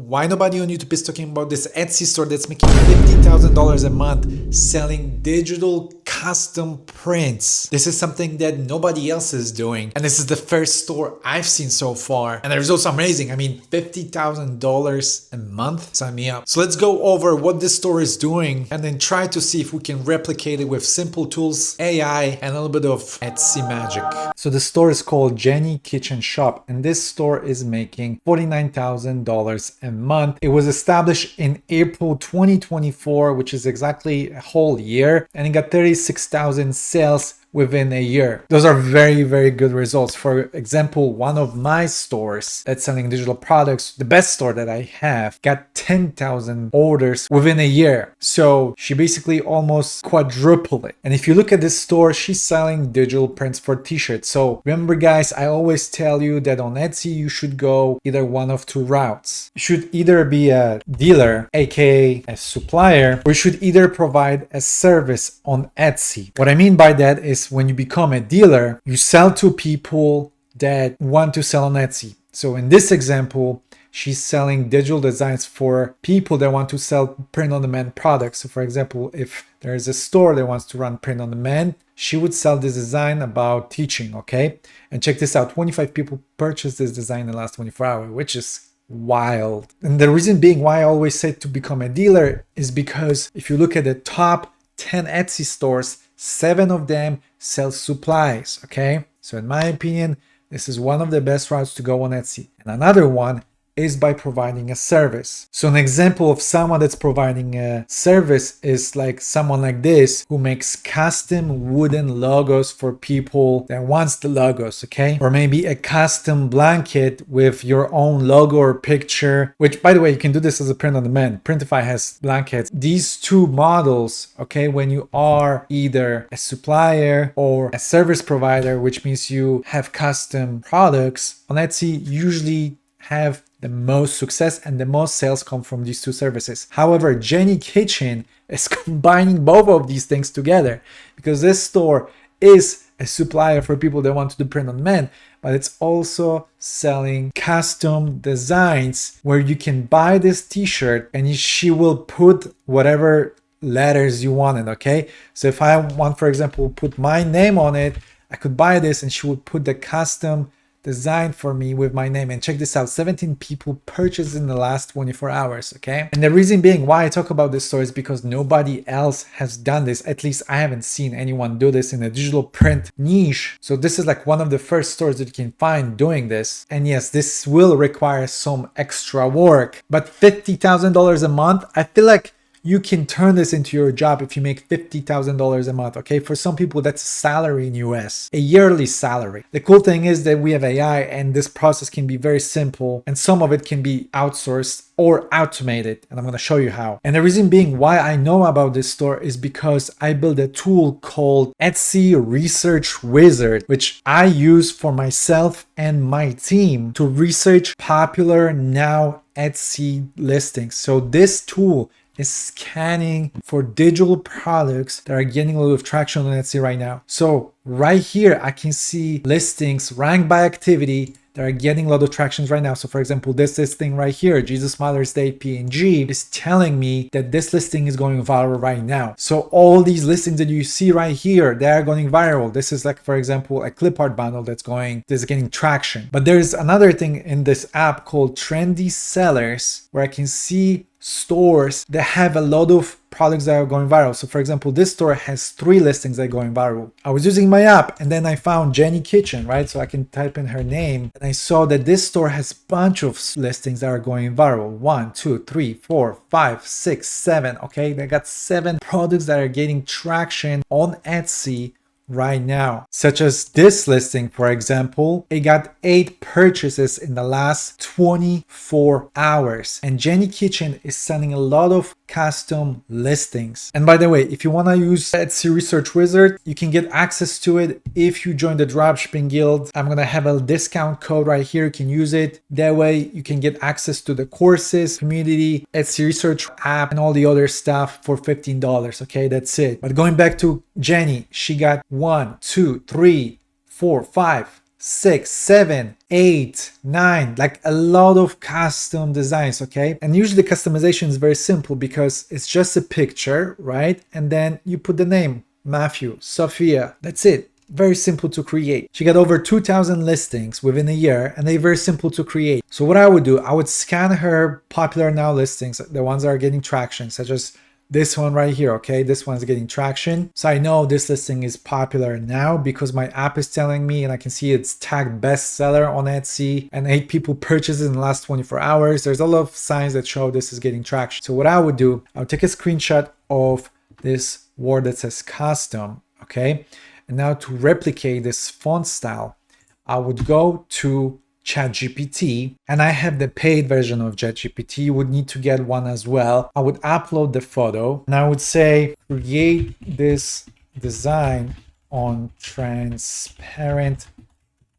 why nobody on YouTube is talking about this Etsy store that's making $50,000 a month selling digital custom prints. This is something that nobody else is doing. And this is the first store I've seen so far. And the results are amazing. I mean, $50,000 a month, sign me up. So let's go over what this store is doing and then try to see if we can replicate it with simple tools, AI, and a little bit of Etsy magic. So the store is called Jenny Kitchen Shop, and this store is making $49,000 a month. It was established in April 2024, which is exactly a whole year, and it got 36,000 sales within a year. Those are very, very good results. For example, one of my stores that's selling digital products, the best store that I have, got 10,000 orders within a year. So she basically almost quadrupled it. And if you look at this store, she's selling digital prints for t-shirts. So remember guys, I always tell you that on Etsy, you should go either one of two routes. You should either be a dealer, aka a supplier, or you should either provide a service on Etsy. What I mean by that is when you become a dealer, you sell to people that want to sell on Etsy. So in this example, she's selling digital designs for people that want to sell print-on-demand products. So for example, if there is a store that wants to run print-on-demand, she would sell this design about teaching, okay? And check this out, 25 people purchased this design in the last 24 hours, which is wild. And the reason being why I always say to become a dealer is because if you look at the top 10 Etsy stores, 7 of them sell supplies, okay? So in my opinion, this is one of the best routes to go on Etsy. And another one is by providing a service. So an example of someone that's providing a service is like someone like this who makes custom wooden logos for people that wants the logos, okay? Or maybe a custom blanket with your own logo or picture, which by the way, you can do this as a print on demand. Printify has blankets. These two models, okay, when you are either a supplier or a service provider, which means you have custom products on Etsy, usually have the most success and the most sales come from these two services. However, Jenny Kitchen is combining both of these things together because this store is a supplier for people that want to do print on demand, but it's also selling custom designs where you can buy this t-shirt and she will put whatever letters you wanted, okay? So if I want, for example, put my name on it, I could buy this and she would put the custom design for me with my name. And check this out, 17 people purchased in the last 24 hours, okay? And the reason being why I talk about this store is because nobody else has done this. At least I haven't seen anyone do this in a digital print niche. So this is like one of the first stores that you can find doing this. And yes, this will require some extra work, but $50,000 a month, I feel like you can turn this into your job if you make $50,000 a month, okay? For some people, that's a salary in US, a yearly salary. The cool thing is that we have AI and this process can be very simple and some of it can be outsourced or automated. And I'm gonna show you how. And the reason being why I know about this store is because I built a tool called Etsy Research Wizard, which I use for myself and my team to research popular now Etsy listings. So this tool is scanning for digital products that are getting a lot of traction on Etsy right now. So right here, I can see listings ranked by activity that are getting a lot of tractions right now. So for example, this listing right here, Jesus Mother's Day PNG, is telling me that this listing is going viral right now. So all these listings that you see right here, they are going viral. This is like, for example, a clip art bundle that's getting traction. But there's another thing in this app called Trendy Sellers, where I can see stores that have a lot of products that are going viral. So for example, this store has 3 listings that are going viral. I was using my app and then I found Jenny Kitchen, right? So I can type in her name and I saw that this store has a bunch of listings that are going viral. 1, 2, 3, 4, 5, 6, 7. Okay, they got 7 products that are getting traction on Etsy right now, such as this listing. For example, it got 8 purchases in the last 24 hours, and Jenny Kitchen is selling a lot of custom listings. And by the way, if you want to use Etsy Research Wizard, you can get access to it if you join the Dropshipping Guild. I'm gonna have a discount code right here. You can use it. That way you can get access to the courses, community, Etsy Research app, and all the other stuff for $15. Okay, that's it. But going back to Jenny, she got 1, 2, 3, 4, 5, 6, 7, 8, 9, like a lot of custom designs, okay? And usually customization is very simple because it's just a picture, right? And then you put the name, Matthew, Sophia, that's it. Very simple to create. She got over 2,000 listings within a year and they're very simple to create. So what I would do, I would scan her popular now listings, the ones that are getting traction, such as this one right here, okay? This one's getting traction. So I know this listing is popular now because my app is telling me and I can see it's tagged bestseller on Etsy and 8 people purchased it in the last 24 hours. There's a lot of signs that show this is getting traction. So what I would do, I would take a screenshot of this word that says custom, okay? And now to replicate this font style, I would go to ChatGPT, and I have the paid version of ChatGPT. You would need to get one as well. I would upload the photo and I would say, create this design on transparent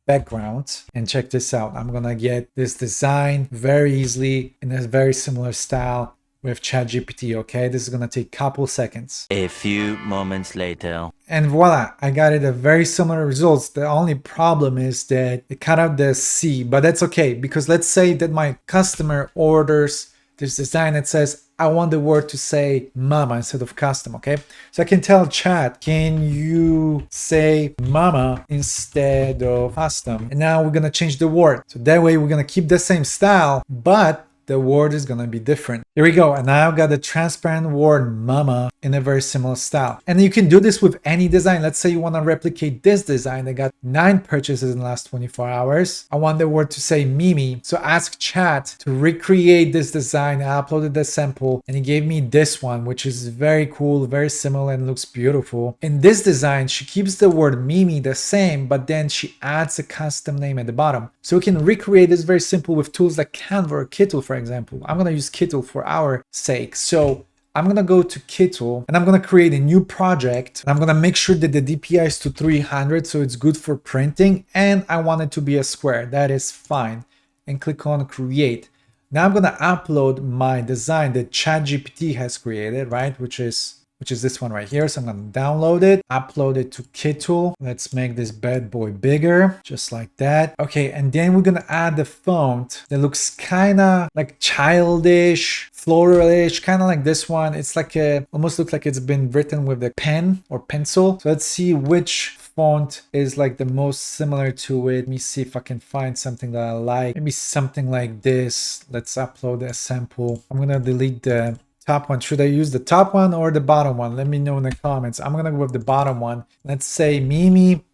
background. And check this out. I'm gonna get this design very easily in a very similar style with ChatGPT, okay? This is gonna take a couple seconds. A few moments later. And voila, I got it a very similar results. The only problem is that it cut out the C, but that's okay because let's say that my customer orders this design that says, I want the word to say mama instead of custom, okay? So I can tell chat, can you say mama instead of custom? And now we're gonna change the word. So that way we're gonna keep the same style, but the word is gonna be different. Here we go. And now I've got the transparent word mama in a very similar style. And you can do this with any design. Let's say you want to replicate this design that got 9 purchases in the last 24 hours. I want the word to say Mimi. So ask chat to recreate this design. I uploaded the sample and he gave me this one, which is very cool, very similar and looks beautiful. In this design, she keeps the word Mimi the same, but then she adds a custom name at the bottom. So we can recreate this very simple with tools like Canva or Kittle, for example. I'm going to use Kittle for our sake. So I'm going to go to Kittle and I'm going to create a new project. I'm going to make sure that the DPI is to 300 so it's good for printing, and I want it to be a square. That is fine. And click on create. Now I'm going to upload my design that ChatGPT has created, right? Which is this one right here. So I'm going to download it, upload it to Kittle. Let's make this bad boy bigger, just like that. Okay, and then we're going to add the font that looks kind of like childish, floralish, kind of like this one. It's like almost looks like it's been written with a pen or pencil. So let's see which font is like the most similar to it. Let me see if I can find something that I like. Maybe something like this. Let's upload a sample. I'm going to delete the top one. Should I use the top one or the bottom one? Let me know in the comments. I'm gonna go with the bottom one. Let's say Mimi.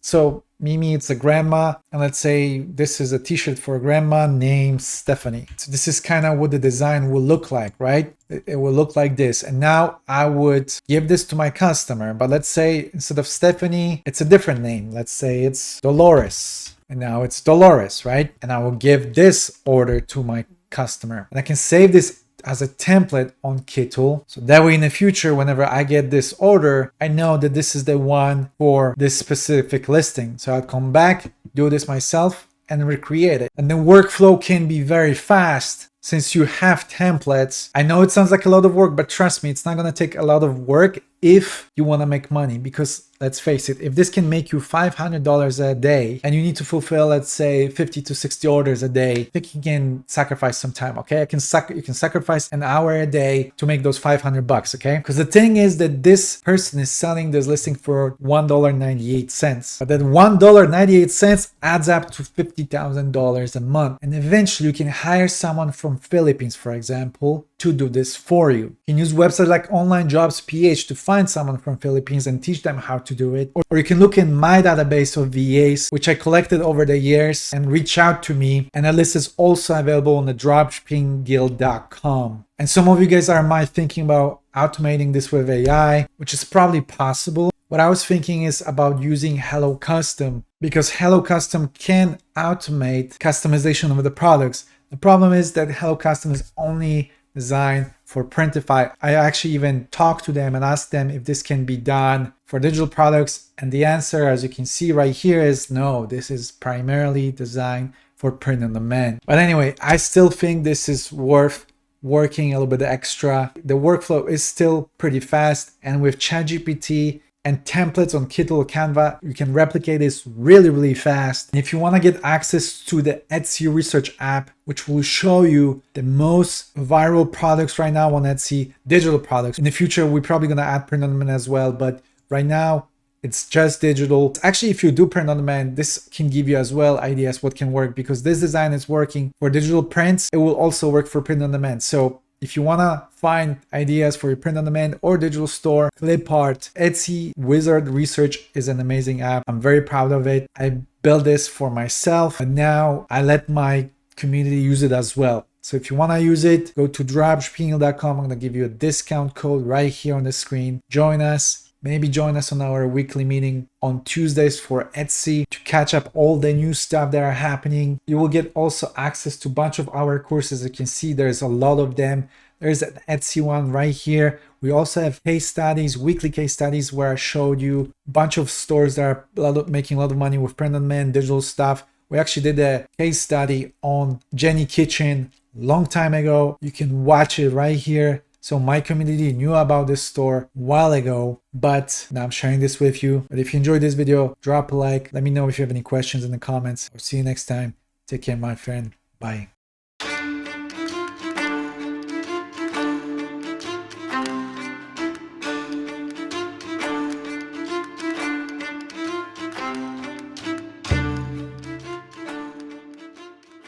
So Mimi, it's a grandma, and let's say this is a t-shirt for a grandma named Stephanie. So this is kind of what the design will look like, right? It will look like this. And now I would give this to my customer, but let's say instead of Stephanie, it's a different name. Let's say it's Dolores, and now it's Dolores, right? And I will give this order to my customer, and I can save this as a template on Kittle. So that way in the future, whenever I get this order, I know that this is the one for this specific listing. So I'll come back, do this myself and recreate it. And the workflow can be very fast since you have templates. I know it sounds like a lot of work, but trust me, it's not going to take a lot of work if you want to make money, because let's face it, if this can make you $500 a day and you need to fulfill, let's say 50 to 60 orders a day, I think you can sacrifice some time, okay? You can sacrifice an hour a day to make those $500, okay? Because the thing is that this person is selling this listing for $1.98, but that $1.98 adds up to $50,000 a month. And eventually you can hire someone from Philippines, for example, to do this for you. You can use websites like Online Jobs PH to find someone from Philippines and teach them how to do it. Or you can look in my database of VAs, which I collected over the years, and reach out to me. And that list is also available on the dropshippingguild.com. And some of you guys might thinking about automating this with AI, which is probably possible. What I was thinking is about using Hello Custom, because Hello Custom can automate customization of the products. The problem is that Hello Custom is only designed for Printify. I actually even talked to them and asked them if this can be done for digital products. And the answer, as you can see right here, is no, this is primarily designed for print on demand. But anyway, I still think this is worth working a little bit extra. The workflow is still pretty fast. And with ChatGPT, and templates on Kit or Canva. You can replicate this really, really fast. And if you want to get access to the Etsy research app, which will show you the most viral products right now on Etsy, digital products. In the future, we're probably going to add print on demand as well, but right now it's just digital. Actually, if you do print on demand, this can give you as well ideas what can work, because this design is working for digital prints. It will also work for print on demand. So if you want to find ideas for your print on demand or digital store, Clipart, Etsy Wizard Research is an amazing app. I'm very proud of it. I built this for myself and now I let my community use it as well. So if you want to use it, go to dropshipping.com. I'm going to give you a discount code right here on the screen. Join us. Maybe join us on our weekly meeting on Tuesdays for Etsy to catch up all the new stuff that are happening. You will get also access to a bunch of our courses. As you can see, there's a lot of them. There's an Etsy one right here. We also have case studies, weekly case studies, where I showed you a bunch of stores that are making a lot of money with print on demand, digital stuff. We actually did a case study on Jenny Kitchen long time ago. You can watch it right here. So my community knew about this store a while ago, but now I'm sharing this with you. But if you enjoyed this video, drop a like. Let me know if you have any questions in the comments. I'll see you next time. Take care, my friend. Bye.